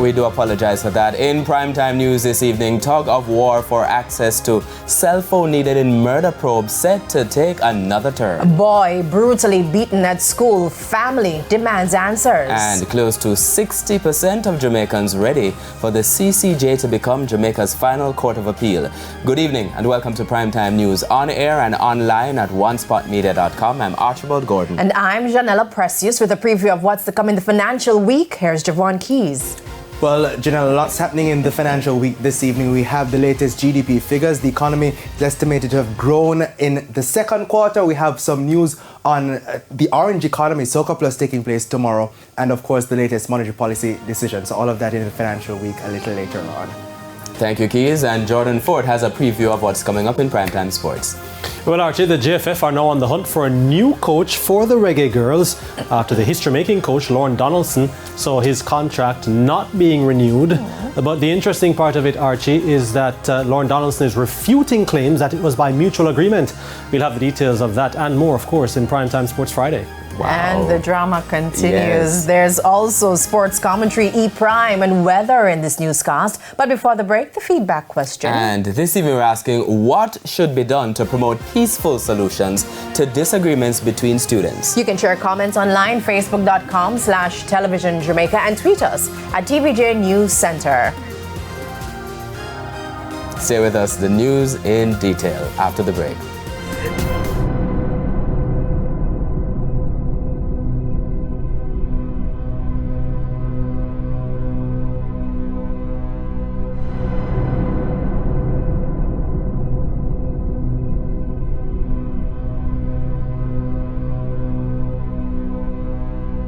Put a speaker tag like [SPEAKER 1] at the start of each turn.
[SPEAKER 1] We do apologize for that. In primetime news this evening, tug of war for access to cell phone needed in murder probe set to take another turn.
[SPEAKER 2] Boy brutally beaten at school. Family demands answers.
[SPEAKER 1] And close to 60% of Jamaicans ready for the CCJ to become Jamaica's final court of appeal. Good evening and welcome to Primetime News on air and online at onespotmedia.com. I'm Archibald Gordon.
[SPEAKER 2] And I'm Janella Precious with a preview of what's to come in the financial week. Here's Javon Keys.
[SPEAKER 3] Well, Janelle, lots happening in the financial week this evening. We have the latest GDP figures. The economy is estimated to have grown in the second quarter. We have some news on the orange economy, Soca Plus, taking place tomorrow. And of course, the latest monetary policy decisions. So all of that in the financial week a little later on.
[SPEAKER 1] Thank you, Keys. And Jordan Ford has a preview of what's coming up in Primetime Sports.
[SPEAKER 4] Well, Archie, the JFF are now on the hunt for a new coach for the Reggae Girls after the history-making coach, Lorne Donaldson, saw his contract not being renewed. But the interesting part of it, Archie, is that Lorne Donaldson is refuting claims that it was by mutual agreement. We'll have the details of that and more, of course, in Primetime Sports Friday.
[SPEAKER 1] Wow.
[SPEAKER 2] And the drama continues.
[SPEAKER 1] Yes.
[SPEAKER 2] There's also sports commentary, E-Prime, and weather in this newscast. But before the break, the feedback question.
[SPEAKER 1] And this evening we're asking what should be done to promote peaceful solutions to disagreements between students.
[SPEAKER 2] You can share comments online, facebook.com/television Jamaica, and tweet us at TVJ News Center.
[SPEAKER 1] Stay with us, the news in detail after the break.